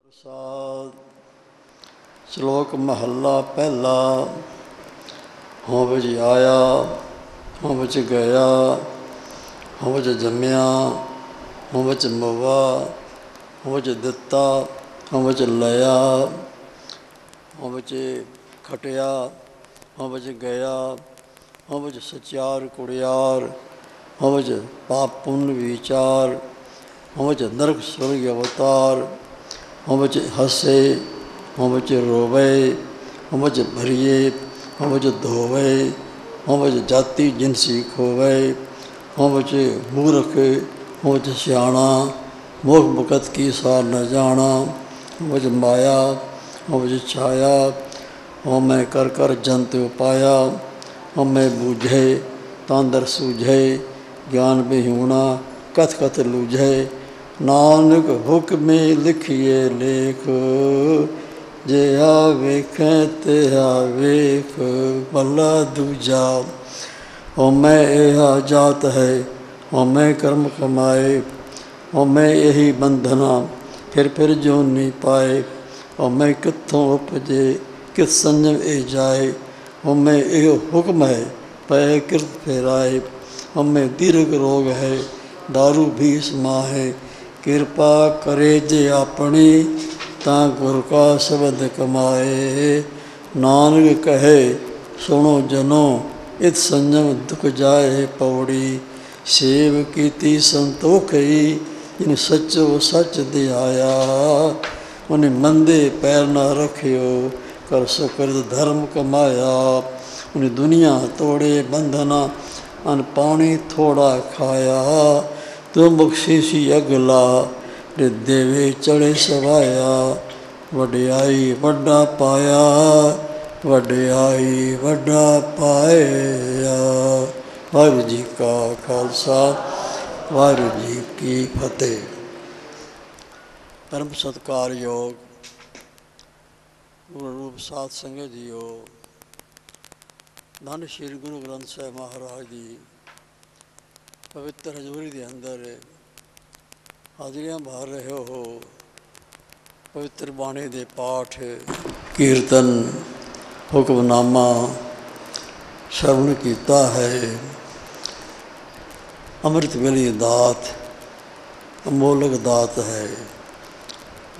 प्रसाद श्लोक महला पहला। हों विच आया, हों विच गया, हों विच जम्मिया, हों विच मवा, हों विच दिता, हों विच लया, हों विच खटिया, हों विच गया, हों विच सचार कुड़ियार, हों विच पाप पुण्य विचार, हों विच नरक स्वर्ग अवतार, हों विच हसे, हों विच रोवे, हों विच भरिए, हों विच धोवे, हों विच जाति जिनसी खोवे, हों विच मूर्ख, हों विच सियाणा, मोह मुकत की सार न जाना, हों विच माया, हों विच छाया, हों मैं कर कर जंत उपाया, हों मैं बूझे तांदर सूझे, ज्ञान बिहूणा कथ कथ लूझे, नानक हुक्मे लिखिए लेख, जे आ वेखें ते आ वेख भला दूजा। हों मैं यहा जात है, हों मैं कर्म कमाए, हों मैं यही बंधना फिर जो नहीं पाए, हों मैं कित्थों उपजे कित संजम ए जाए, हों मैं यो हुक्म है पै कृत फेराए, हों मैं दीर्घ रोग है दारू भी समा है, किरपा करे जे अपनी तां गुर का शब्द कमाए, नानक कहे सुनो जनो इत संजम दुख जाए पौड़ी, सेव कीती संतोखई जिन सचो सच दिहाया, उन्हें मंदे पैर न रखियो कर सुकृत धर्म कमाया, उन्हें दुनिया तोड़े बंधना अन पानी थोड़ा खाया, तुम बख्शीसी अगला रे देवे चढ़े सवाया, वड्याई वड्डा पाया, वड्याई वड्डा पाया। वाहिगुरू जी का खालसा, वाहिगुरू जी की फतेह। परम सत्कारयोग गुरु रूप साध संगत जीओ, धन श्री गुरु ग्रंथ साहिब महाराज जी पवित्र हजूरी के अंदर हाजिरियां भर रहे हो। पवित्र बाणी के पाठ कीर्तन हुक्मनामा श्रवण किया है। अमृत वेली दात अमोलक दात है,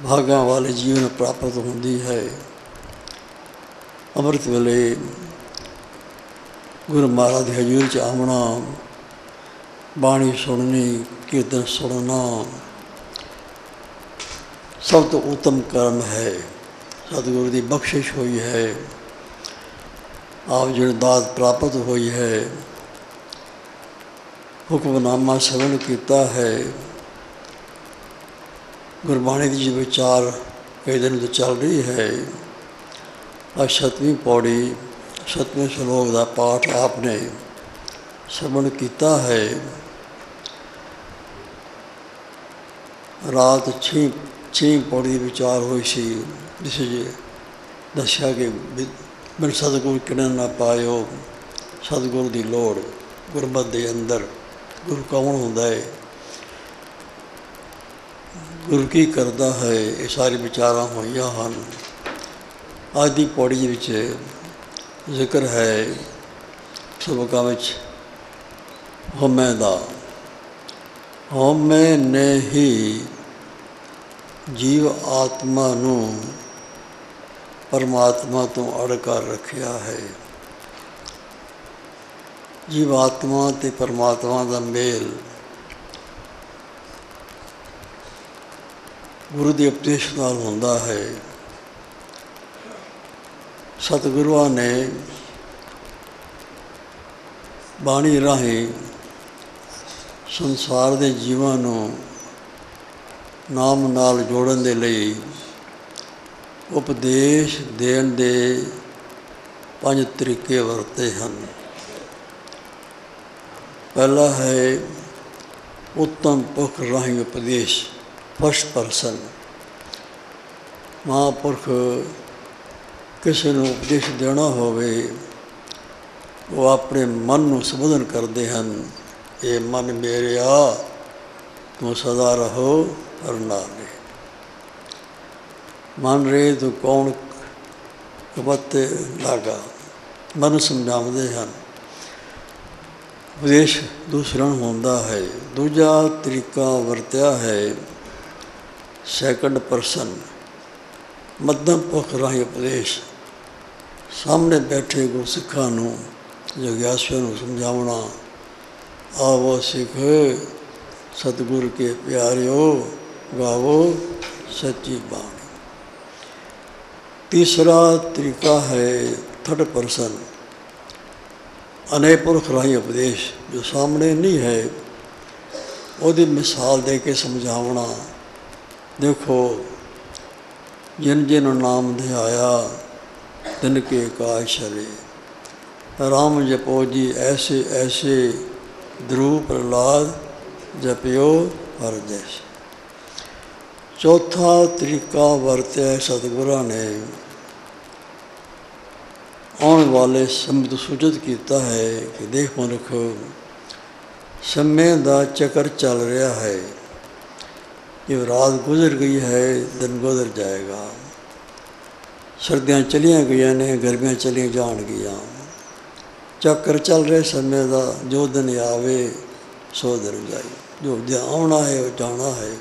भागा वाले जीवन प्राप्त होती है। अमृत वेले गुरु महाराज की हजूरी च आमना, बाणी सुननी, कीर्तन सुनना सब तो उत्तम कर्म है। सतगुरु की बख्शिश हुई है, आप जो दात प्राप्त हुई है। हुक्मनामा श्रवण किया है, गुरबाणी की जो विचार कई दिन तो चल रही है। आज 7वीं पौड़ी 7वें श्लोक का पाठ आपने श्रवण किया है। रात 6 पौड़ी विचार हुई सी, जिस दसिया कि बिन सतगुरु किरण ना पायो। सतगुरु की लोड़ गुरमत के अंदर गुरु कौन होंदा है, गुरु की करता है, ये सारी विचार हुई हैं। आज की पौड़ी विच जिक्र है सबका विच होमे दा। होमे ने ही जीव आत्मा नू परमात्मा तो अड़ कर रखिया है। जीव आत्मा ते परमात्मा का मेल गुरु के उपदेश नाल होंदा है। सतगुरुआं ने बाणी राही संसार के जीवां नू नाम नाल जोड़न दे लई उपदेश देण दे 5 तरीके वरते हैं। पहला है उत्तम पुरख राही उपदेश, फर्स्ट परसन। महापुरख किसी को उपदेश देना होवे, वो अपने मन को संबोधन करते हैं, ये मन मेरे आ तू सदा रहो और ना ले। मन रे तो कौन कपत्ते लागा। मन समझाते हैं। उपदेश दूसरा होंदा है। दूजा तरीका वरत्या है सैकंड परसन मध्यम पक्ष राही उपदेश। सामने बैठे गुरसिखां नूं जग्यासुआं नूं समझावना। आवो सिख सतगुर के प्यारिओ गावो सच्ची बाणी। तीसरा तरीका है थर्ड परसन अनेक पुरख राही उपदेश। जो सामने नहीं है ਉਹਦੀ मिसाल दे के समझावना। देखो जिन जिन नाम ध्याया तिनके काज चले। राम जपो जी ऐसे ऐसे ध्रुव प्रहलाद जपियो हर जैसे। चौथा तरीका वरत्या सतगुरां ने आने वाले समय तो सूचित किया है कि देख मनुख समय का चक्कर चल रहा है। जो रात गुजर गई है दिन गुजर जाएगा। सर्दियाँ चलियाँ गई ने गर्मियाँ चलियाँ जान गियाँ। चक्कर चल रहे समय का। जो दिन आवे सो दिन जाए। जो आना है वो जाना है।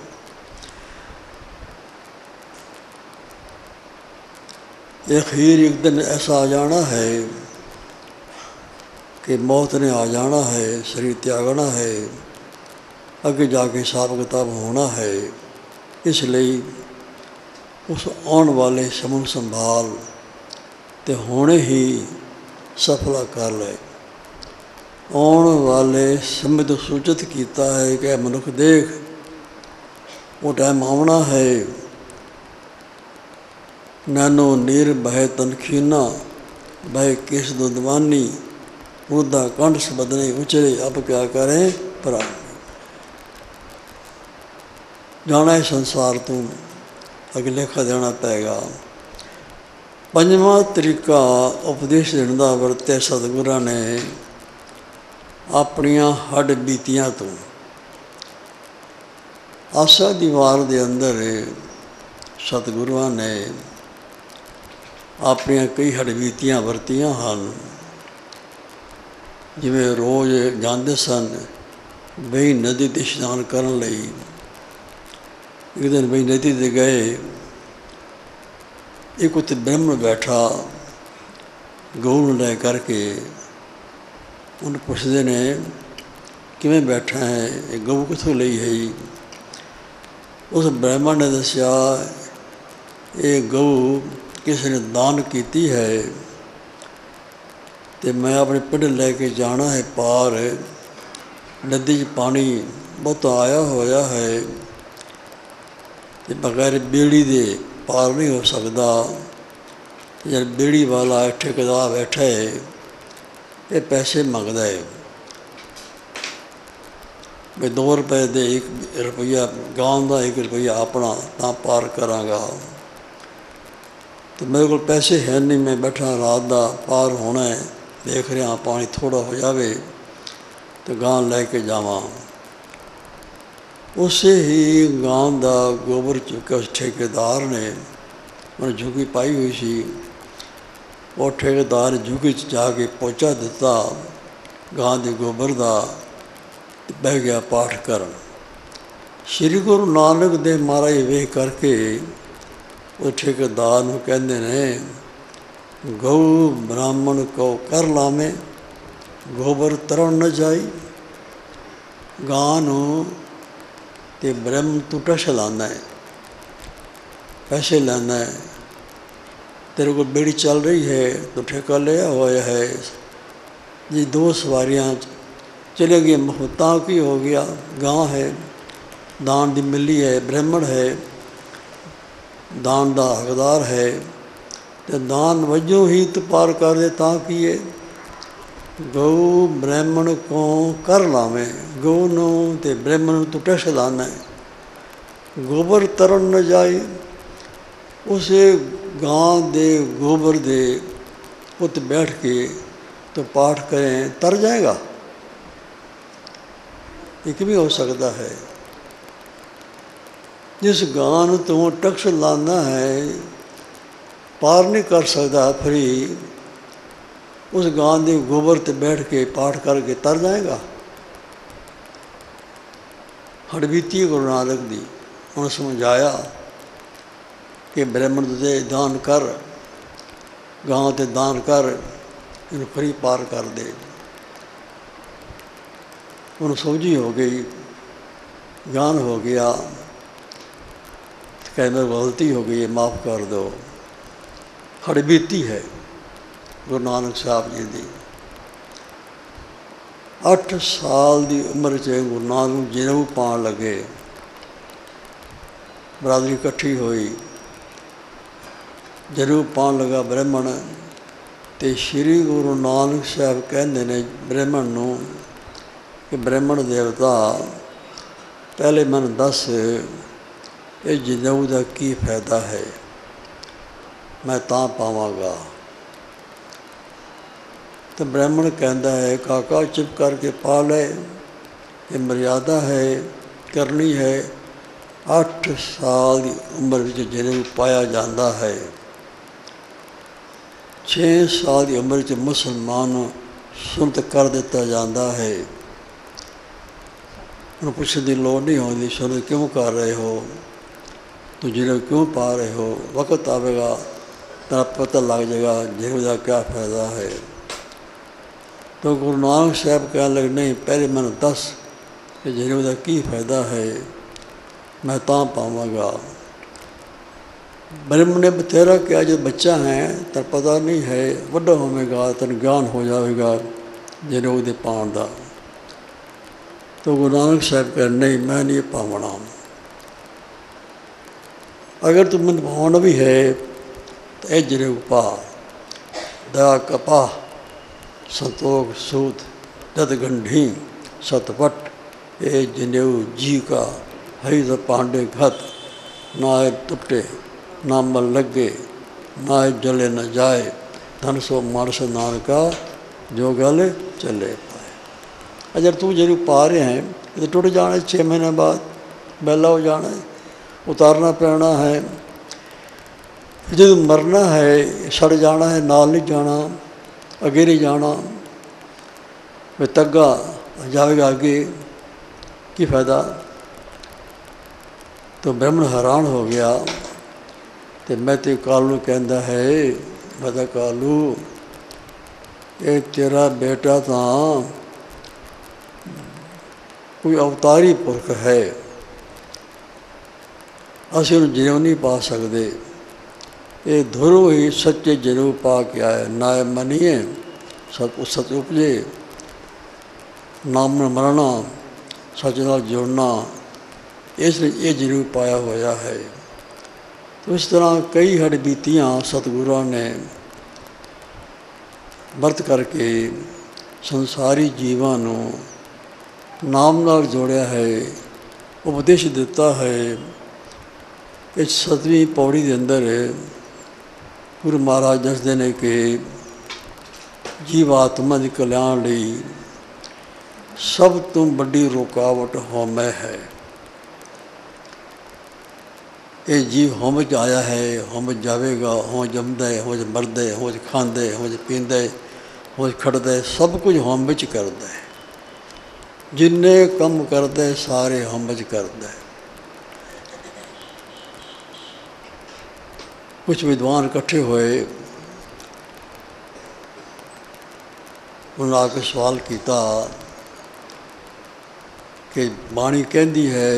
अखीर एक दिन ऐसा आ जाना है कि मौत ने आ जाना है। शरीर त्यागना है। अगे जाके हिसाब किताब होना है। इसलिए उस आने वाले समय संभाल ते होने ही सफला कर ले। आने वाले समय तो सूचित किया है कि मनुख देख वो टाइम आना है। नैनो नीर बह तनखीना बह किस दुदवानी मुद्दा कंठ सबदने उचरे। अब क्या करें प्राण। जाना है संसार तू अगे लेखा देना पेगा। पंजवा तरीका उपदेश देने का वरत्या सतगुरां ने अपनियां हड बीतियां तो। आशा दी वार दे अंदर सतगुरुआं ने अपनियां कई हडबीतियां वरतियां हैं। जिवें रोज़ जाते सन बई नदी ते इशनान करन लई। एक दिन बई नदी ते गए। एक उत्ते ब्रह्मण बैठा गऊ लै करके उन्हें पुछदे ने किवें बैठा है ये गऊ कित्थों लई है। उस ब्राह्मण ने दस्या ये गऊ किसी ने दान की है तो मैं अपने पिंड लैके जाना है पार। नदी पानी बहुत आया होया है तो बगैर बेड़ी दे पार नहीं हो सकता। जब बेड़ी वाला ठेकेदार बैठा है ये पैसे मंगता है मैं 2 रुपए दे 1 रुपया गांव का 1 रुपया अपना ता पार करांगा। तो मेरे को पैसे है नहीं। मैं बैठा रात का पार होना है। देख रहा पानी थोड़ा हो जाए तो गांव लैके जावां। उसे ही गांव का गोबर चुका उस ठेकेदार ने उन्हें झुकी पाई हुई सी। वो ठेकेदार झुकी जाके पोचा दिता गांव के गोबर का बह गया पाठ करन। श्री गुरु नानक देव महाराज वेख करके वो ठेकेदार नूं कहंदे ने गऊ ब्राह्मण को कर लावे गोबर तरन न जाई। गां नूं ते ब्रह्म तू टश लाना है पैसे लाना है। तेरे को बेड़ी चल रही है तो ठेका लिया हुआ है। जी 2 सवारियां चले गई मुफ्ता की हो गया। गां है दान दी मिली है ब्राह्मण है दान का हकदार है तो दान वजों ही तो पार कर दे ता की है। गऊ ब्राह्मण को कर लावे गऊ नूं ते ब्राह्मण तू टश लाना है। गोबर तरन न जाए। उसे गां दे गोबर दे उत्ते बैठ के तो पाठ करें तर जाएगा। एक भी हो सकता है। जिस गां ਨੂੰ ਤੂੰ ਟੈਕਸ ਲਾਉਂਦਾ ਹੈ ਪਾਰ नहीं कर सकता फ्री, उस गां के गोबर ते बैठ के पाठ करके तर जाएगा। हड़बीती गुरु नानक दी उन्हें समझाया कि ब्राह्मण ते दान कर, गां ते दान कर, इन्हें फ्री पार कर दे। उन्हें सोझी हो गई, ज्ञान हो गया, कह मेरी गलती हो गई है, माफ़ कर दो। हड़बीती है गुरु नानक साहब जी की। 8 साल की उम्र च गुरु नानक जनेऊ पान लगे, बरादरी इकट्ठी हुई, जनेऊ पान लगा ब्राह्मण। तो श्री गुरु नानक साहब कहते ने ब्राह्मण नूं कि ब्राह्मण देवता पहले मैनूं दस ये जनेऊ का की फायदा है, मैं तां पावांगा। तो ब्राह्मण कहता है काका चुप करके पा ले, ये मर्यादा है, करनी है। 8 साल की उम्र में जनेऊ पाया जाता है। 6 साल की उम्र में मुसलमान सुनत कर दिता जाता है। उन्हें पूछने की लोड़ नहीं होती सुनत क्यों कर रहे हो, तो जनेऊ क्यों पा रहे हो, वक्त आवेगा तेरा पता लग जाएगा जनेऊ का क्या फ़ायदा है। तो गुरु नानक साहब कहने लगे नहीं, पहले मैंने दस कि जनेऊ का की फायदा है, मैं तां पावांगा। ब्रह्म ने बतेरा किया जो बच्चा है तेरा पता नहीं है, वड्डा होवेगा तेन ज्ञान हो जाएगा जनेऊ दे पाण दा। तो गुरु नानक साहब कह नहीं, मैं नहीं पावना। अगर तुम मैंने पावना भी है तो यह जनेऊ पा। दया कपा संतोख सूत दद गंढी सतपट, ये जनेऊ जी का हई तो पांडे घत, ना टुटे ना मल लगे, ना जले न जाए, धन सो मानस नानका जो गल चले पाए। अगर तू जनेऊ पा रहे हैं तो टुट जाना 6 महीने बाद, बेला हो जाना है, उतारना पैना है। जो मरना है सड़ जाना है, नाल नहीं जाना, अगे नहीं जाना, वे तग्गा जाएगा आगे, की फायदा। तो ब्राह्मण हैरान हो गया। तो मैं तो कालू कहता है, मैं तो कालू ये तेरा बेटा तो कोई अवतारी पुरख है, असीं उन्हें जनेऊ नहीं पा सकते। ये धुरो ही सच्चे जनेऊ पा के आए, ना मनीए सच उपजे, नाम न मरना, सच नाल जुड़ना, इसलिए ये जनेऊ पाया होया है। तो इस तरह कई हड़बीतियाँ सतगुरुओं ने वरत करके संसारी जीवां नूं नाम नाल जोड़िया है, उपदेश दिता है। इस 7वीं पौड़ी के अंदर गुरु महाराज दसते हैं कि जीवात्मा के कल्याण लई सब तो बड़ी रुकावट होम है। ये जीव होम च आया है, होम जाएगा, होम जमदा है, होम मरदा है, होम खांदा है, होम पींदा है, होम खड़दा है, सब कुछ होम च करता है। जिन्ने कम करता है सारे होम च करता है। कुछ विद्वान इकट्ठे हुए, उन्होंने आके सवाल किया कि बाणी कहती है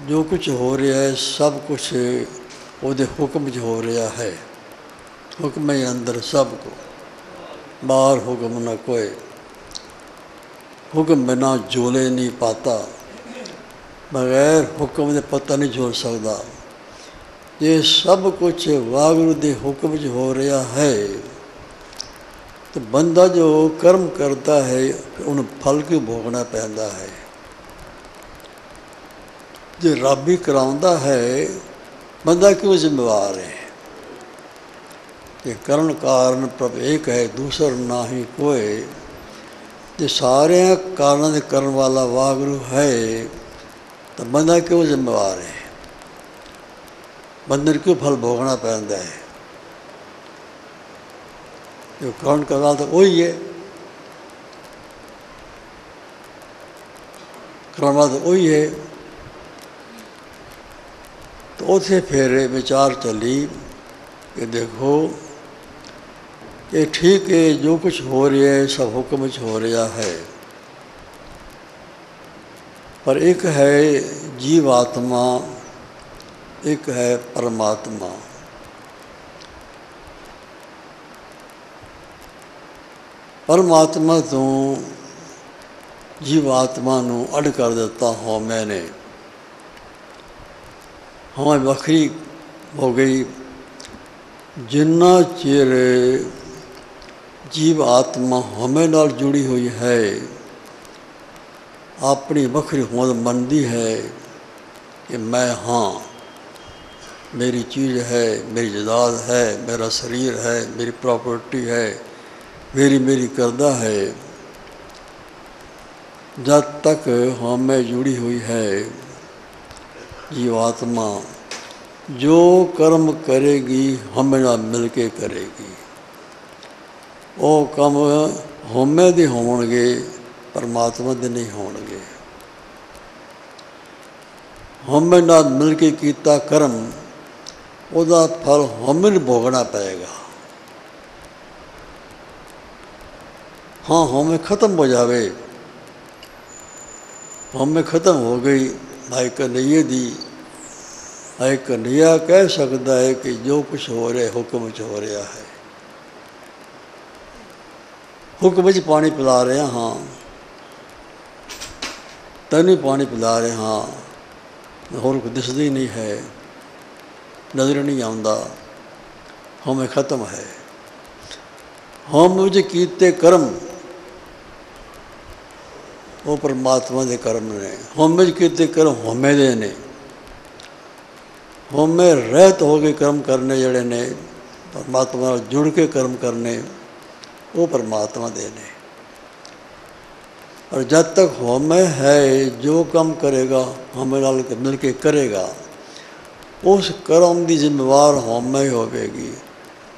जो कुछ हो रहा है सब कुछ उसके हुक्म च हो रहा है, हुक्म ही अंदर सब को, बाहर हुक्म न कोई, हुक्म बिना झोले नहीं पाता, बगैर हुक्म के पता नहीं झोल सकता। ये सब कुछ वागुरु के हुक्म च हो रहा है। तो बंदा जो कर्म करता है उन्हें फल क्यों भोगना पैंदा है। जो रब ही कराउंदा है बंदा क्यों जिम्मेवार है। ये करण कारण प्रभ एक है, दूसरा ना ही कोई। जो सारे कारणों के करण वाला वागुरु है तो बंदा क्यों जिम्मेवार है। बंदे क्यों फल भोगना पैंदा है? जो ग्रहण करना तो वही है, करना तो वही है। तो उसे फिर विचार चली कि देखो ये ठीक है, जो कुछ हो रहा है सब हुक्म च हो रहा है, पर एक है जीवात्मा, एक है परमात्मा। परमात्मा तो जीवात्मा नूं अड कर दिता हो मैंने, हमें वखरी हो गई। जिन्ना चिर जीव आत्मा हमें नाल जुड़ी हुई है, अपनी वखरी होंद मनती है कि मैं हाँ, मेरी चीज़ है, मेरी जायदाद है, मेरा शरीर है, मेरी प्रॉपर्टी है, मेरी मेरी करदा है। जब तक हमें जुड़ी हुई है जीवात्मा, जो कर्म करेगी हमें नाल मिल के करेगी। वो काम हमें दे होणगे, परमात्मा दे नहीं होणगे। हमें नाल मिल के कीता कर्म, ਉਹਦਾ फल हमें भोगना पएगा। हाँ, हमें ख़त्म हो जावे, हमें ख़त्म हो गई, भाई कन्हैया दी, भाई कन्हैया कह सकता है कि जो कुछ हो रहा है हुक्म च हो रहा है। हुक्म च पानी पिला रहे हाँ, तैनूं पानी पिला रहे हाँ, होर कोई दिसदा ही नहीं है, नज़र नहीं आता, हमें ख़त्म है। हम जो कीते कर्म वो परमात्मा के कर्म ने, हम जो कीते कर्म हमें दे ने, हमें रहत हो के कर्म करने जड़े ने, परमात्मा नाल जुड़ के कर्म करने, वो परमात्मा दे ने। और जब तक हमें है, जो काम करेगा हमें नाल मिल के करेगा, उस कर्म की जिम्मेवार हमें ही होगी,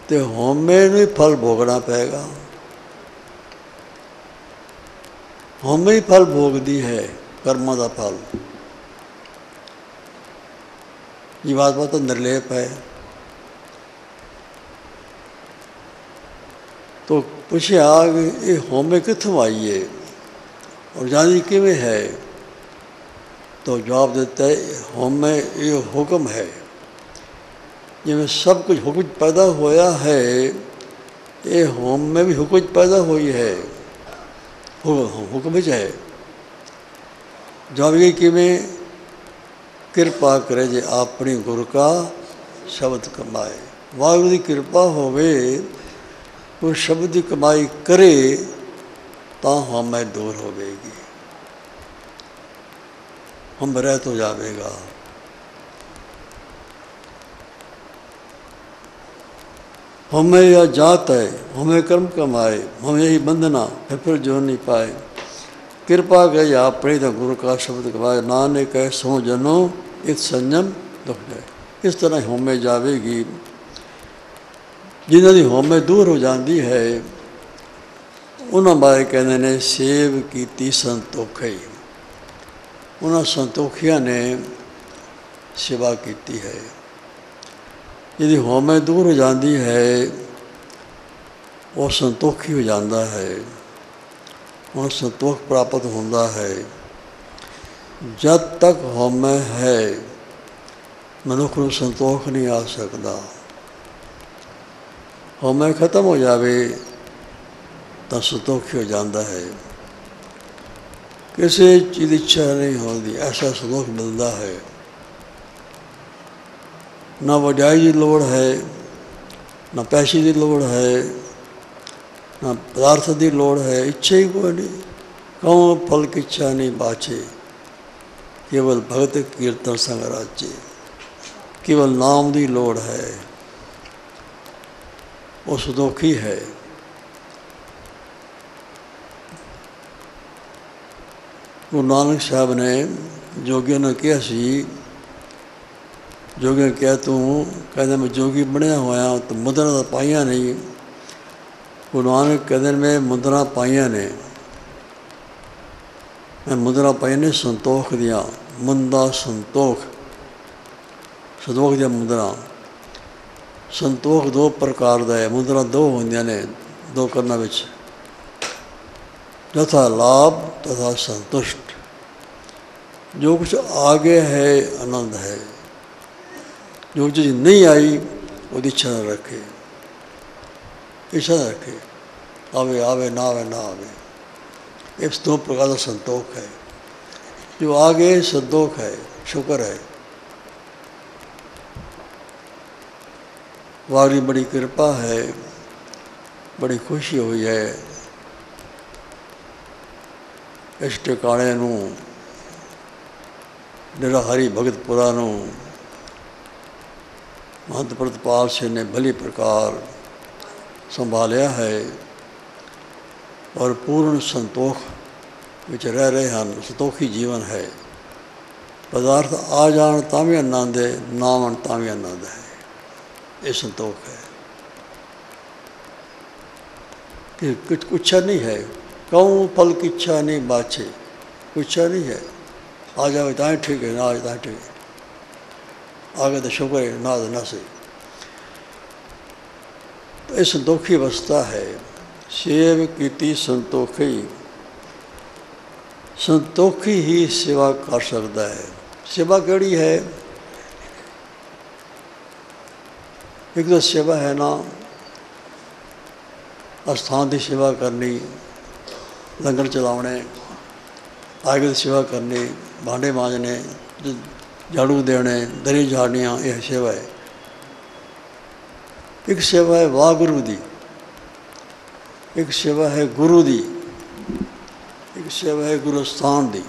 तो हमें नहीं फल भोगना पएगा। हमें ही फल भोगती है कर्मां का फल। जीवात्मा तो निर्लेप है। तो पूछा कि ये हमें कित्थों आई है और जानी किवें है? तो जवाब देता है, हमें ये हुक्म है। जिवें सब कुछ हुक्म पैदा होया है, ये हमें भी हुक्म पैदा हुई है, हुक्म है। जवाब ये किवें? किरपा करे जे अपनी गुरु का शब्द कमाए। वाहिगुरू की कृपा होवे, वो शब्द की कमाई करे तो हमें दूर होवेगी, हम रहत हो जाएगा। हमें यह जात है, हमें कर्म कमाए, हमें यही बंधना फिर जो नहीं पाए। कृपा करे अपने तो गुरु का शब्द कमाए, नानक कह सो जनो इत संयम दुख जाए। इस तरह होमे जाएगी। जिन्हों की होमे दूर हो जाती है, उन्होंने बारे कहते हैं सेव की संतोखी। उन्होंने संतोखिया ने सेवा की है। यदि होमे दूर हो जाती है, वो संतोखी हो जाता है, उन्हें संतोख प्राप्त होता है। जब तक होमे है, मनुख को संतोख नहीं आ सकता। होमे खत्म हो जाए तो संतोखी हो जाता है। किसी चीज़ की इच्छा नहीं होती, ऐसा संतोख मिलता है। ना वड्याई की लोड़ है, ना पैसे की लोड़ है, ना पदार्थ की लोड़ है, इच्छा ही कोई नहीं। कहूँ फल की इच्छा नहीं बाचे, केवल भगत कीर्तन संग राजे। केवल नाम की लोड़ है, वो संतोखी है। गुरु नानक साहब ने जोगियों ने कहा सी, जोगी ने कहा तू कहते मैं जोगी बनया होया तो मुद्रा तो पाइया नहीं। गुरु नानक कहते मैं मुद्रा पाइया ने, मैं मुद्रा पाई ने संतोख दिया। मुंदा संतोख, संतोख दिया मुद्रा। संतोख दो प्रकार का है, मुद्रा दो होंदियां ने, दो करना विच यथा लाभ तथा संतुष्ट। जो कुछ आगे है आनंद है, जो चीज़ नहीं आई वो इच्छा न रखे, इच्छा न रखे, आवे आवे ना आवे ना आवे। इस दो प्रकार का संतोख है। जो आगे संतोख है, शुक्र है। वारी बड़ी कृपा है, बड़ी खुशी हुई है इस टिकाणे नूं निराहारी भगतपुरा नूं महंत प्रतपाल सिंह ने भली प्रकार संभालिया है और पूर्ण संतोख विच रह रहे हैं। संतोखी जीवन है। पदार्थ आ जान तां भी आनंद है, ना आवन तां भी आनंद है। ये संतोख है कि कुछ इच्छा नहीं है। कहूँ फल की इच्छा नहीं बाछे, कुछ इच्छा नहीं है। आ जाए ताँ ठीक है, ना आ जाए ठीक है, आगे तो शुक्र है, ना तो ना सही। तो ये संतोखी अवस्था है। सेव कीती संतोखी, संतोखी ही सेवा कर सकता है। सेवा केड़ी है? एक तो सेवा है ना अस्थान की सेवा करनी, लंगर चलाने, आगे की सेवा करनी, भांडे मांजने, झाड़ू देने, दरी झाड़नियाँ, यह सेवा है। एक सेवा है वाहगुरु दी, एक सेवा है गुरु दी, एक सेवा है गुरु स्थान दी।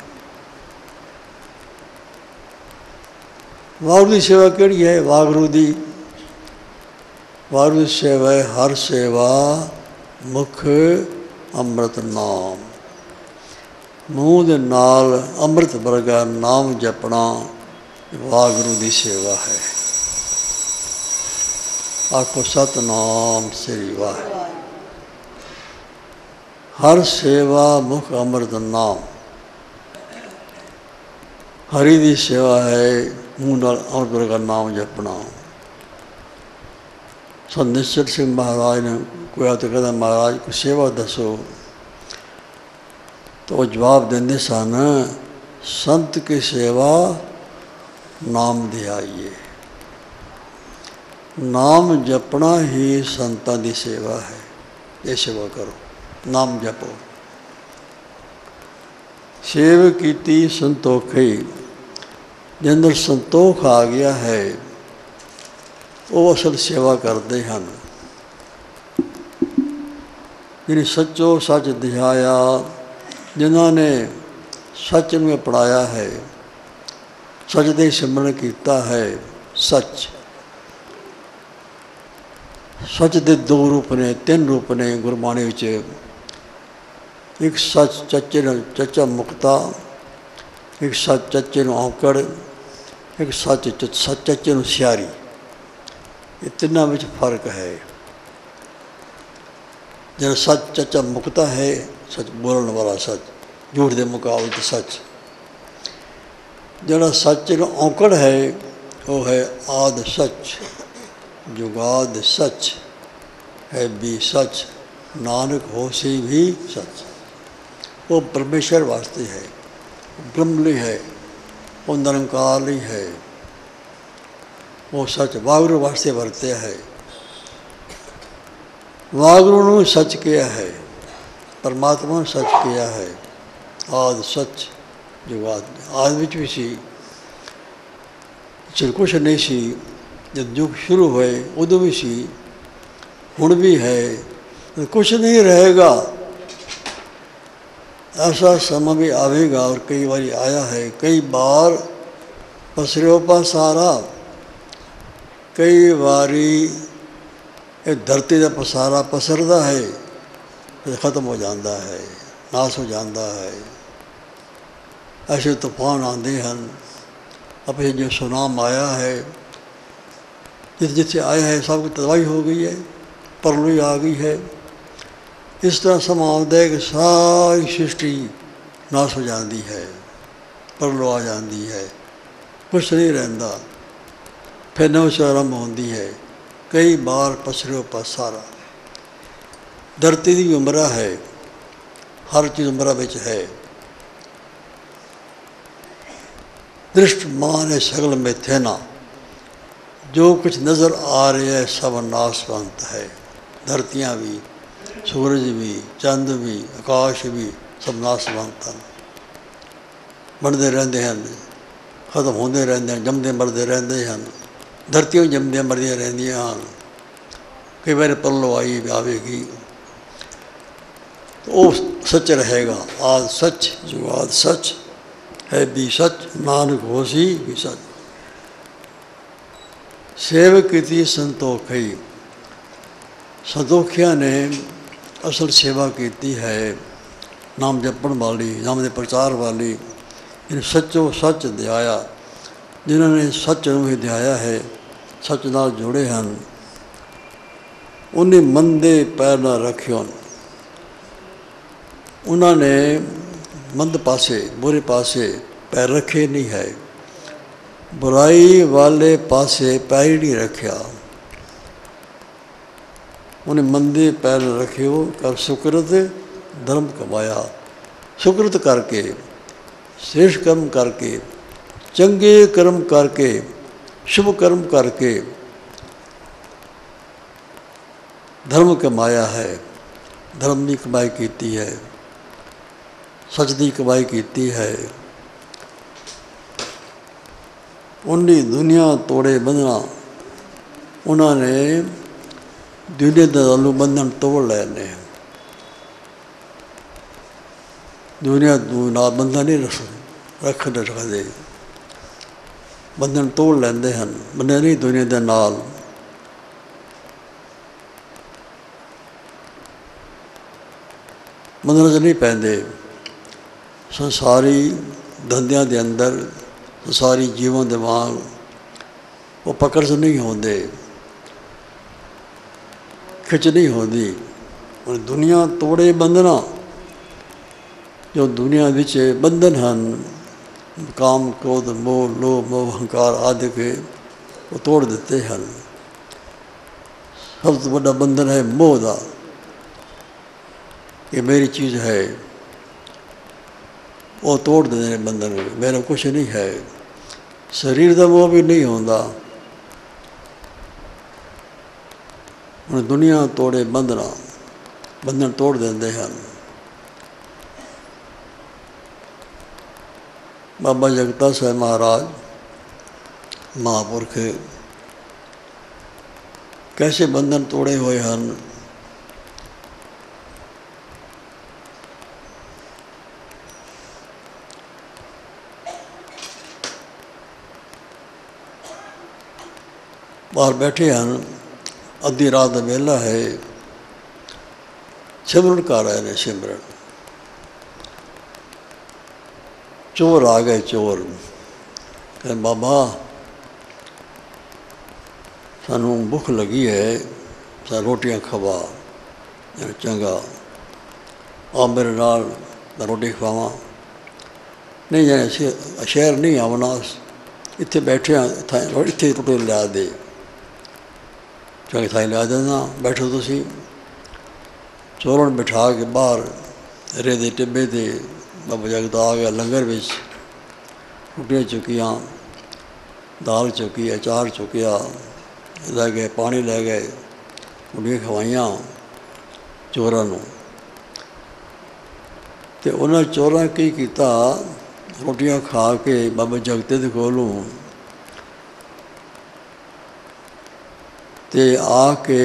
वाहगुरु की सेवा केड़ी है? वाहगुरु दी वाहगुरु की सेवा है हर सेवा मुख अमृत नाम। मूँह दे नाल अमृत वर्गा नाम जपना वाहगुरु की सेवा है। आखो सतनाम श्री वाह। हर सेवा मुख अमृत नाम। हरि की सेवा है मूँह नाल अमृत वर्गा नाम जपना। संत निश्चल सिंह महाराज ने कोई तो कहता महाराज को सेवा दसो, तो वो जवाब देंदे सन संत की सेवा नाम ध्याइए। नाम जपना ही संतां की सेवा है। ये सेवा करो, नाम जपो। सेव कीती संतोखी, जिंदर संतोख आ गया है वो असल सेवा करते हैं। जिन्हें सच्चो सच दिखाया, जिन्होंने सच में अपनाया है, सच दे सिमरन किया है। सच सच दे दो रूप ने, तीन रूप ने गुरबाणी विच। एक सच चचे चचा मुक्ता, एक सच चचे औकड़, एक सच चचे सियारी। ये तिना में फर्क है। जरा सच चचा मुक्ता है, सच बोलने वाला सच, झूठ के मुकाबले सच। जरा सच औकड़ है वो है आद सच, जुगाद सच है भी सच, नानक हो सी भी सच। वो परमेश्वर वास्ते है, ब्रह्मली है, वो निरंकारली है। वो सच वाहगुरु वास्ते वरत्या है। वाहगुरु ने सच किया है, परमात्मा ने सच किया है। आद सच जुगाद, आद विच भी सी, चल कुछ नहीं सी। जब युग शुरू हुए उदों भी सी, हुण भी है, कुछ नहीं रहेगा। ऐसा समय भी आवेगा और कई बार आया है। कई बार पसरियो पसारा, कई बारी ये धरती का पसारा पसरदा है, फिर ख़त्म हो जाता है, नाश हो जाता है। ऐसे तूफान आते हैं। अब जो सुनाम आया है जिथे जिथे आया है सब की तबाही हो गई है, परलोई आ गई है। इस तरह समा आता है कि सारी सृष्टि नाश हो जाती है, परलो आ जाती है, कुछ नहीं रहिंदा, फिर नवच आरंभ होती है। कई बार पसरियो पसारा, धरती की भी उम्र है, हर चीज़ उम्र विच है। दृष्टमान है सगल में थे ना, जो कुछ नज़र आ रहा है सब नाशवंत है। धरतियाँ भी, सूरज भी, चंद भी, आकाश भी सब नाशवंत हैं, बनते रहते हैं, खत्म होते रहते हैं, जमते मरते रहते हैं। धरतियाँ जमदियाँ मरदियाँ रहंदियां हैं। कई बार परलो आई आवेगी तो वो सच रहेगा। आज सच जो आज सच है भी सच, नानक होसी भी सच। सेवक की संतोखी, संतोखिया ने असल सेवा की है, नाम जपण वाली, नाम के प्रचार वाली। इन सचो सच ध्याया, जिन्होंने सच नूं ही ध्याया है, सच नाल जुड़े हैं, उन्हें मंदे पैर ना रखियो। उन्होंने मंद पासे, बुरे पासे पैर रखे नहीं है, बुराई वाले पासे पैर ही नहीं रखा। उन्हें मंदे पैर रखियो, कर सुकृत धर्म कमाया। सुकृत करके, श्रेष्ठ कर्म करके, चंगे कर्म करके, शुभ कर्म करके धर्म कमाया है। धर्म की कमाई की है, सच की कमाई की है। उन्हें दुनिया तोड़े बंधना, उन्होंने दुनिया के नालों बंधन तोड़ लेने। दुनिया नाल बंधन नहीं रख सकते, बंधन तोड़ लेंदे हैं, बंधे नहीं दुनिया के नाल। बंधन च नहीं पैंदे। संसारी धंधियां के अंदर, संसारी जीवन दिमाग वो पकड़ से नहीं होंदे, खिच नहीं होती। और दुनिया तोड़े बंधना, जो दुनिया विच बंधन हैं, काम क्रोध मोह लोभ मोह अहंकार आदि के, वो तोड़ देते हैं। सबसे बड़ा बंधन है मोह का, ये मेरी चीज़ है, वो तोड़ देते हैं बंधन। मेरा कुछ नहीं है। शरीर का मोह भी नहीं होता। उन्हें दुनिया तोड़े बंधना, बंधन तोड़ देते हैं। बाबा जगता साहिब महाराज महापुरख कैसे बंधन तोड़े हुए हैं। बाहर बैठे हैं, अद्धी रात का वेला है, सिमरन कर रहे हैं। सिमरन चोर आ गए। चोर कह बाबा सानू भुख लगी है, सा रोटियां खवा चंगा, आ मेरे नाल रोटी खवावा। नहीं जाने शहर नहीं आवना, इत्थे बैठे इत्थे रोटी लिया दे, चंगी थाई लिया देना, बैठो तुसी। चोरों ने बिठा के बाहर रे दे टिब्बे ते बाबा जगता आ गया। लंगर में रोटियां चुकियाँ, दाल चुकी, अचार चुकिया, लै गए, पानी लै गए, रोटियां खवाइयाँ चोरों को। तो उन्होंने चोरों की किया, रोटियां खा के बाबा जगते के कोलों ते आके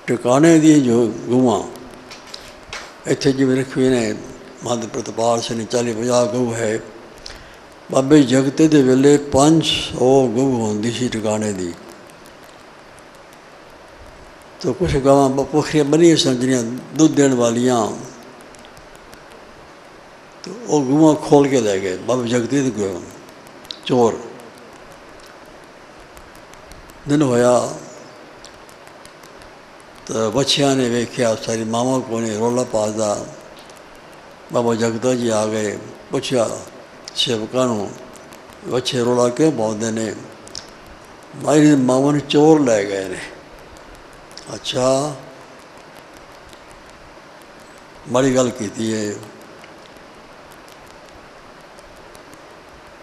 टिकाने दी जो गऊँ इत्थे जिवें रखी ने महंत प्रतपाल सिंह 40-50 गऊ है। बाबे जगते दे वेले 500 गऊ होंदी सी टिकाने दी। तो कुछ गवां पोखरियां बनिया सन जिहड़ियां दुध देने वालियां, तो वो गऊं खोल के लै गए बाबे जगते दे गऊ चोर। दिन होया तो बच्चिया ने वेख्या सारी मावा को नहीं रौला पादा। बाबा जगता जी आ गए, पूछा सेवकों को बच्चे रौला क्यों पाते ने? मारी मावा ने चोर लै गए ने। अच्छा, बड़ी गल की है,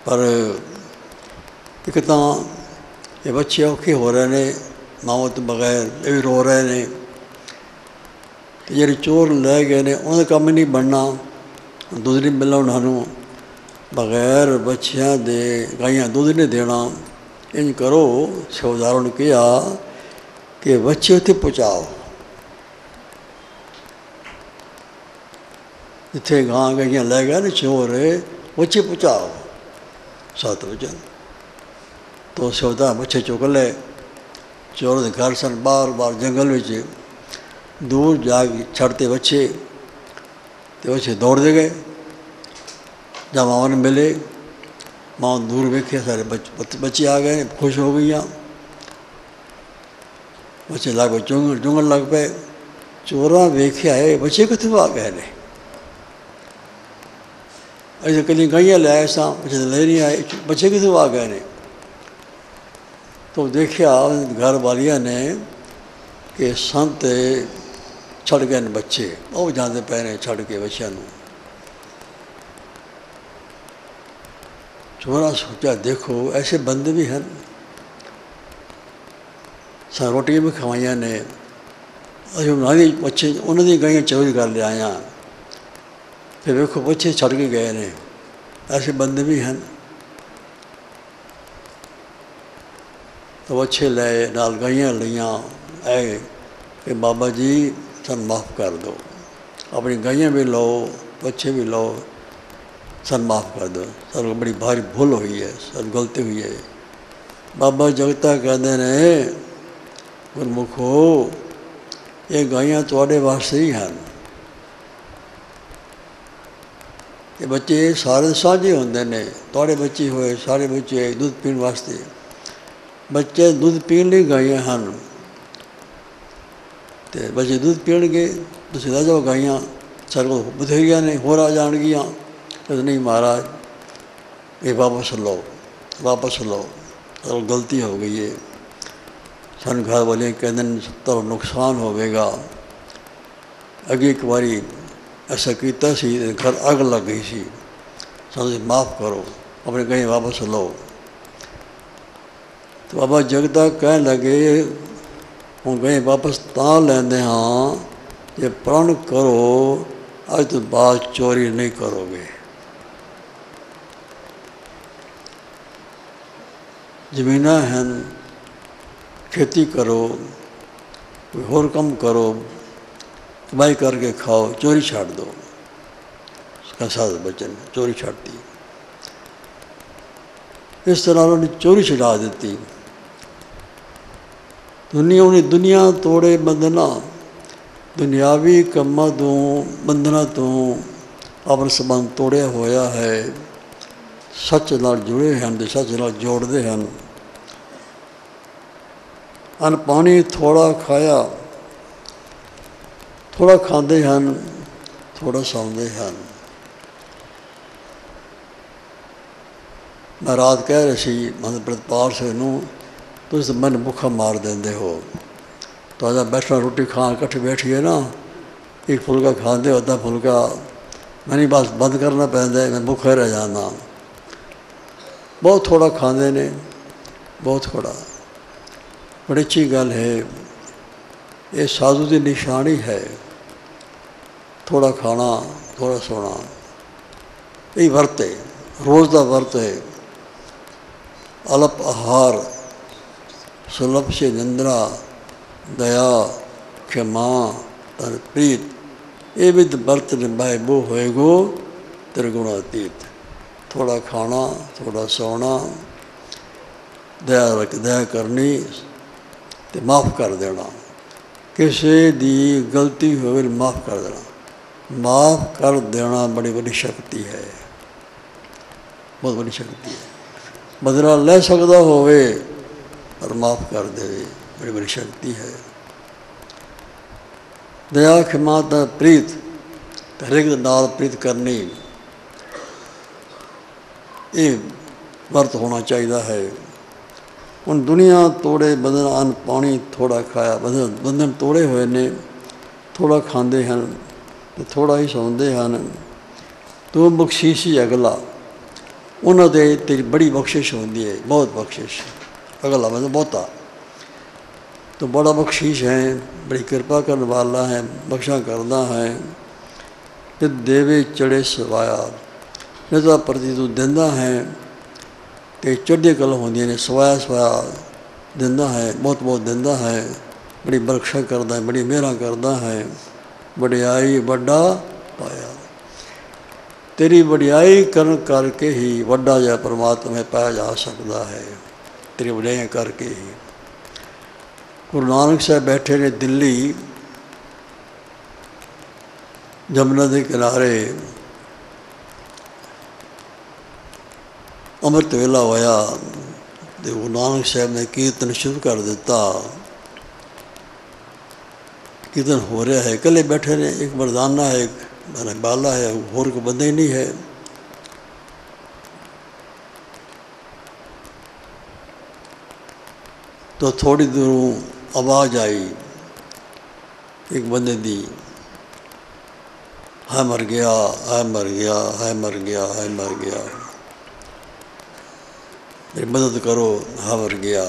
पर एक तो ये बच्चे औखे हो रहे ने, मावा तो बगैर ये भी रो रहे ने। ਜਿਹੜੇ ਚੋਰ ਲੈ ਗਏ ਨੇ ਉਹਨਾਂ ਦਾ ਕੰਮ ਨਹੀਂ ਬਣਨਾ। ਦੁੱਧ ਨਹੀਂ ਮਿਲਣਾ ਉਹਨਾਂ ਨੂੰ, ਬਗੈਰ ਬੱਚਿਆਂ ਦੇ ਗਾਈਆਂ ਦੁੱਧ ਨਹੀਂ ਦੇਣਾ। ਇੰਝ ਕਰੋ, ਸੇਵਾਦਾਰਾਂ ਨੂੰ ਕਿਹਾ ਕਿ ਬੱਚੇ ਉੱਥੇ ਪਹੁੰਚਾਓ ਜਿੱਥੇ ਗਾਂ ਗਾਈਆਂ ਲੈ ਗਏ ਨੇ ਚੋਰ, ਬੱਚੇ ਪਹੁੰਚਾਓ 7 ਵਜੇ। तो ਸੇਵਾਦਾਰ ਬੱਚੇ ਚੁੱਕ ਲਏ। ਚੋਰ ਦੇ ਘਰ ਸਨ ਬਾਹਰ ਬਾਹਰ ਜੰਗਲ ਵਿੱਚ। दूर जाके छड़ते बच्चे तो बच्चे दौड़ते गए। जब माँ ने मिले, माँ दूर वेखे सारे बच्चे आ गए, खुश हो गई। बच्चे लग पे चुंगन लग पे। चोरा वेख्या है बच्चे कितों आ गए ने? ऐसे कली गाइयाँ ले आए सा, बच्चे ले नहीं आए, बच्चे कितों आ गए ने? तो देखा घर वालिया ने कि संत छड़ गए ने बच्चे, वो जाते पे ने छड़ के बच्चों। चोरा सोचा देखो ऐसे बंदे भी हैं। सा रोटियां भी खवाइया ने, उन्होंने बच्चे उन्होंने गाइयाँ चोरी कर ले आया। फिर देखो बच्चे छड़ के गए ने, ऐसे बंदे भी हैं। तो बच्चे लाए नाल गाइयाँ लिया आए कि बाबा जी सन माफ़ कर दो, अपनी गाइयाँ भी लो बच्चे भी लो, सन माफ़ कर दो, सर बड़ी भारी भूल हुई है, सर गलती हुई है। बाबा जगता कहते ने गुरमुखो ये गाइयाँ थोड़े वास्ते ही हैं। ये बच्चे सारे साझे होंगे ने, थोड़े बच्चे होए सारे बच्चे दूध पीने वास्ते। बच्चे दूध पीने लिए गाइयाँ हैं तो बच्चे दूध पीणगे, तुम लै जाओ गाइयाँ सारे को बथेरिया ने होर आ जाएगियाँ। तो नहीं महाराज ये वापस लो, वापस लो, चलो गलती हो गई है। सन घर वाले कहते तो नुकसान होगा। अगे एक बारी ऐसा किया सी, घर अग लग गई सी, सन माफ़ करो, अपने गाइयाँ वापस लो। तो बाबा जगता कह लगे हूँ गए वापस तां लेंदे हाँ जे प्रण करो अज तो बाद चोरी नहीं करोगे। जमीना हैं खेती करो, कोई होर कम करो, कमाई करके खाओ, चोरी छाड़ दो। उसका साथ बचन चोरी छाड़ती। इस तरह उन्होंने चोरी छुड़ा दी। दुनिया तोड़े बंधना, दुनियावी कम्मां तो बंधना तो अपना संबंध तोड़िया होया है। सच नाल जुड़े हैं तो सच नाल जोड़ते हैं। अन पानी थोड़ा खाया, थोड़ा खाते हैं, थोड़ा सौंदे हैं। मैं रात कह रही सी मतलब प्रतपाल सिंह नूं, तुम मन भुखा मार देंदे हो। तो अजा बैठना रोटी खान इकट्ठे बैठिए ना, एक फुलका खाते हो अद्धा फुलका मैंने बस बंद करना पैंदा है, मैं भुखा रह जाना। बहुत थोड़ा खाते ने, बहुत थोड़ा। बड़ी अच्छी गल है, ये साधु की निशानी है। थोड़ा खाना, थोड़ा सोना, यही वर्त है, रोज़ का वर्त है। अल्प आहार, सुलभ से निंद्रा, दया, क्षमा, तर प्रीत, ये विद वर्त निभाए वो होएगो त्रिगुणातीत। थोड़ा खाना, थोड़ा सोना, दया करनी ते माफ़ कर देना। किसी दी गलती होवे माफ़ कर देना। माफ़ कर देना बड़ी बड़ी शक्ति है, बहुत बड़ी शक्ति है। बदला ले सकता होवे पर माफ़ कर देवे, बड़ी बड़ी शक्ति है। दया खिमा तो प्रीत, हरेक दे नाल प्रीत करनी, ये वर्त होना चाहिए है। ਹੁਣ दुनिया तोड़े बदन अन्न पानी थोड़ा खाया, बंधन तोड़े हुए ने, थोड़ा खाते हैं तो थोड़ा ही सौंदे हैं। तो बख्शीश ही अगला, उन्होंने तेरी बड़ी बख्शिश होती है, बहुत बख्शिश। अगला मतलब बहुता, तो बड़ा बख्शीश है, बड़ी कृपा करने वाला है, बख्शा करदा है। तो देवे चढ़े सवाया, निता प्रति तू दिंदा है, तो चढ़ी कल होंदी ने, सवाया सवाया दिंदा है, बहुत बहुत दिंदा है, बड़ी बख्शा करदा है, बड़ी मेहरा करदा है। वडियाई वड्डा पाया, तेरी वडियाई करके ही वड्डा जा परमात्मा में पाया जा सकता है, तेरी वडियाई करके ही। गुरु नानक साहब बैठे ने दिल्ली जमुना के किनारे, अमृत वेला होया तो गुरु नानक साहब ने कीर्तन शुरू कर दिता। कीर्तन हो रहा है, कले बैठे ने, एक मर्दाना है, एक बाला है, होर को बंदा ही नहीं है। तो थोड़ी दूरों आवाज़ आई एक बंदे दी, है मर गया, है मर गया, है मर गया, है मर गया, मेरी मदद करो, है मर गया।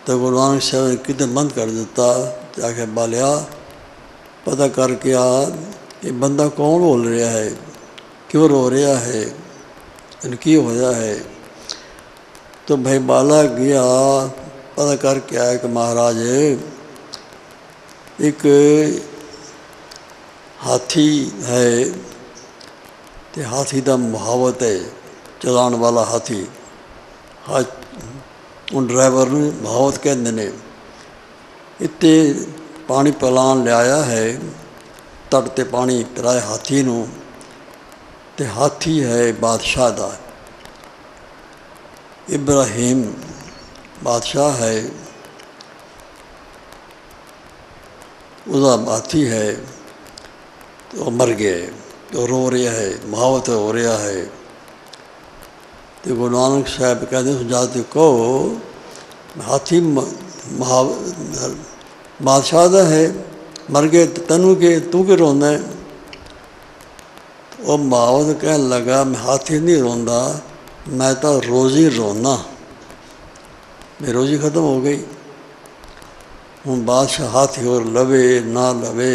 तो गुरु नानक साहब ने कीर्तन बंद कर दिता। आके बालिया पता करके आ, ये बंदा कौन बोल रहा है, क्यों रो रहा है, की होया है। तो भाई बाला गया, पता करके आया कि महाराज एक हाथी है, तो हाथी का मुहावत है, चलाने वाला हाथी। उन ड्राइवर ने मुहावत कहते ने, इतने पानी पिलान लिया है, तट ते पानी पिलाया हाथी नूं, ते हाथी है बादशाह का, इब्राहिम बादशाह है, उसका हाथी है, तो मर गया, तो रो रहा है, मुहावत हो रहा है। तो गुरु नानक साहब कहते जाते कहो हाथी बादशाह का है, मर गए तेनू के, तू क्यों रोंदा है। वो मुहावत कहने लगा, मैं हाथी नहीं रोंदा, मैं तो रोज़ी रोना, मेरी रोज़ी खत्म हो गई। हूँ बादशाह हाथी और लवे ना लवे,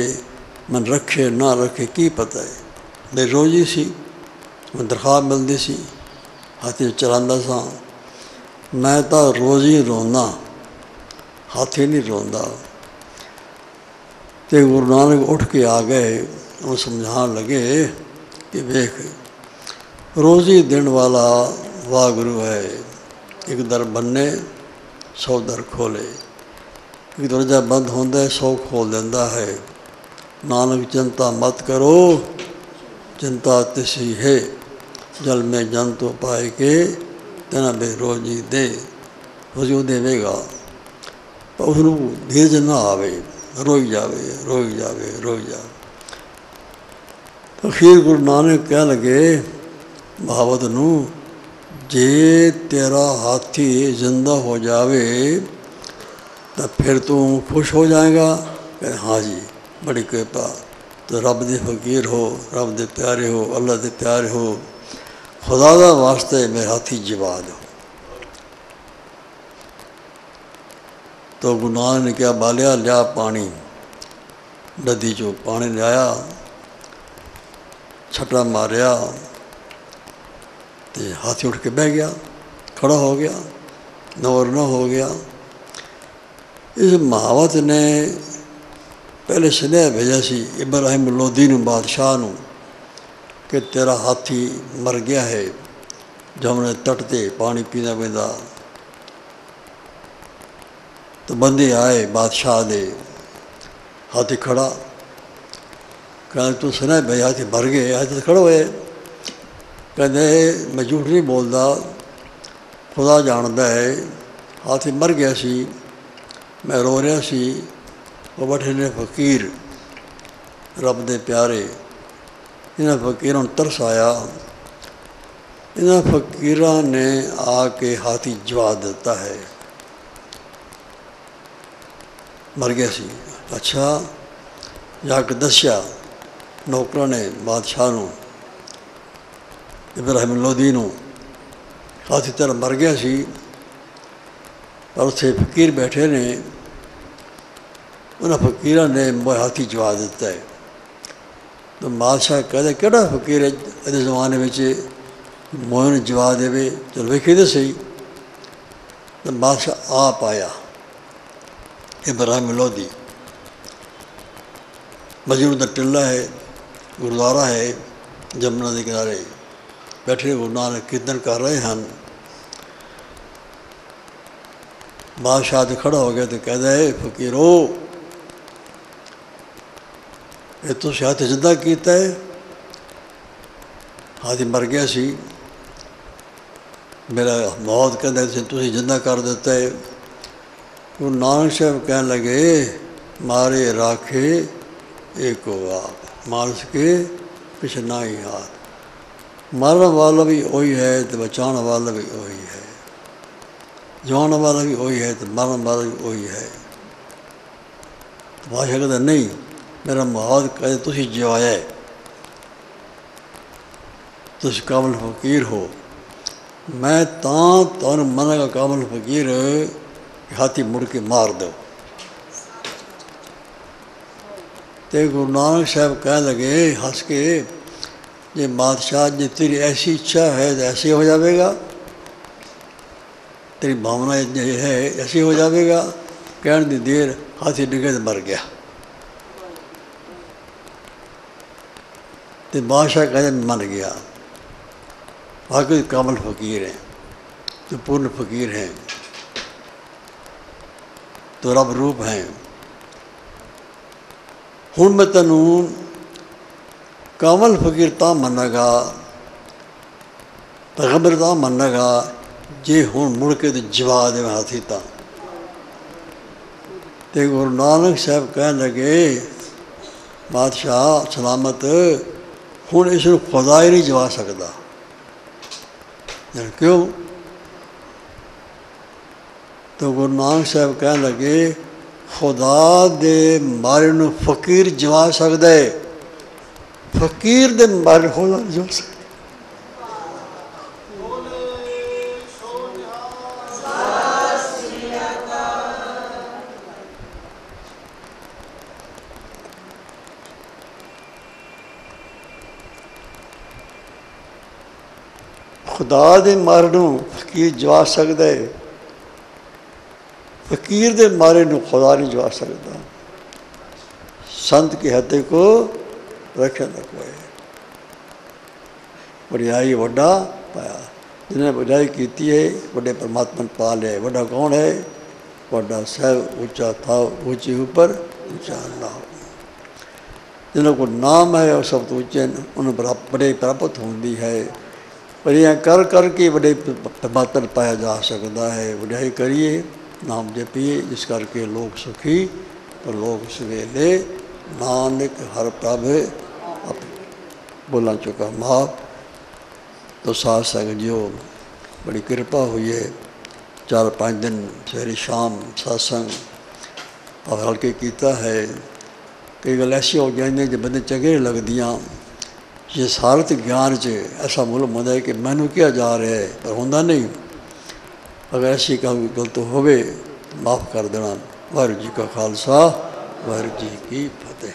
मन रखे ना रखे की पता है, मेरी रोज़ी सी, मैं तनख्वाह मिलती सी, हाथी चलांदा सा, मैं तो रोज़ी रोना, हाथी नहीं रोंदा। तो गुरु नानक उठ के आ गए, उन्हें समझाने लगे कि वेख रोज़ी देने वाला वाह गुरु है, एक दर बन्ने 100 दर खोले, एक दरवाजा बंद होंदा है 100 खोल देंदा है। नानक चिंता मत करो, चिंता तिसी है, जल में जन तो पाए के तेना बे रोजी दे, रोजी देवेगा, पर उसनूं धीरज ना आवे, रोई जावे, रोई जावे, रोई जावे। तो अखीर गुरु नानक कह लगे मुहावत नूं, जे तेरा हाथी जिंदा हो जावे तो फिर तू खुश हो जाएगा। कहे हाँ जी, बड़ी कृपा, तो रब दे फकीर हो, रब दे प्यारे हो, अल्लाह दे प्यारे हो, खुदा दा वास्ते मेरे हाथी जिवा दो। तो गुरु नानक ने क्या बालिया लिया पानी, नदी चो पानी लिया, छटा मारिया, तो हाथी उठ के बह गया, खड़ा हो गया, नौर न हो गया। इस महावत ने पहले स्नेह भेजा सी इब्राहिम लोधी नूं, बादशाह नूं, कि तेरा हाथी मर गया है, जमुने तट ते पानी पींदा पींदा। तो बंदे आए बादशाह दे, हाथी खड़ा, कहते तू सुना भाई हाथी मर गए, हाथी खड़े हुए, कहते मैं झूठ नहीं बोलता, खुदा जानता है हाथी मर गया सी, मैं रो रहा सी, वो बैठे ने फकीर रब दे प्यारे, इन्होंने फकीरों को तरस आया, इन्होंने फकीरों ने आके हाथी जवा देता है, मर गया सी। अच्छा जाके दसिया नौकरों ने बादशाह नूं, इब्राहिम लोधी नूं, हाथी तेरा मर गया सी, पर उत्थे फकीर बैठे ने, उन्हें फकीर ने मोए हाथी जवा दिता है। तो बादशाह कहते किहड़ा फकीर है इहदे जमाने में मोए नूं जवा देवे, चलो वेखिए तो सही। तो बादशाह आप आया, इब्राहिम लोधी, मजनू का टिला है, गुरुद्वारा है जमुना के किनारे, बैठे गुरु नानक कीर्तन कर रहे हैं। बादशाह तो खड़ा हो गया तो कहता है फकीरो ये तो हाथी जिंदा किया है, हाथी मर गया सी, मेरा मौत कहते तुम जिंदा कर देता है। गुरु नानक साहब कह लगे मारे राखे एक आप, मानस के पिछ ना ही हाथ, मारने वाला भी वही है तो बचाने वाला भी वही है, जवाने वाला भी वही है तो मारने वाला भी वही है। तो बादशाह कहता नहीं, मेरा मौत कहते तुम जवाया है, तुम कामल फकीर हो, मैं तुम मना का कामल फकीर हाथी मुड़ के मार दो। तो गुरु नानक साहब कह लगे हंस के, जे बादशाह जी तेरी ऐसी इच्छा है तो ऐसे हो जाएगा, तेरी भावना है ऐसे हो जाएगा। कहने की देर हाथी डिगे तो मर गया। तो बादशाह कहते मन गया, बाकी कामल फकीर हैं, तो पूर्ण फकीर हैं, तो रब रूप हैं। हुण मैं तेनू कामल फकीर तां मनागा, पैगंबर तां मनागा जे हुण मुड़ के तो जवा दे हाथी तां। ते गुरु नानक साहब कह लगे बादशाह सलामत, हुण इस खुदा ही नहीं जवा सकता। क्यों? तो गुरु नानक साहब कह लगे खुदा दे मारे नूं फकीर जवा सकदा है, फकीर दे मारे खुदा नहीं जवा सकदा। खुदा दे मारे नूं फकीर जवा सकदा है, फकीर दे मारे नूं खुदा नहीं जवा सकता। संत के हथे को रखे न कोई, बढ़ियाई वड्डा पाया, जिन्हें बढ़ियाई की है बड़े परमात्मा ने पा लिया। वड्डा कौन है? वड्डा साहब ऊंचा था, ऊंचे ऊपर ऊंचा ना हो। जिन्हों को नाम है और सब तो ऊंचे उन्हें बड़े प्राप्त होती है। पर यह कर करके बड़े परमात्मा ने पाया जा सकता है। बढ़ियाई करिए, नाम जपिए, जिस करके लोग सुखी तो लोग सवेले, नानक हर प्रभ अब बोला चुका माफ। तो साथ संग जो बड़ी कृपा हुई है, 4-5 दिन सवेरे शाम सत्संग और हल्के किया है। कई गल ऐसी हो जाती जो बंदे चंगे लगदियाँ, जे सारत ज्ञान च ऐसा मुल्म होता है कि मैनू क्या जा रहा है, पर होंदा नहीं। अगर ऐसी कोई गलत होवे माफ़ कर देना। वाहिगुरू जी का खालसा, वाहिगुरू जी की फतेह।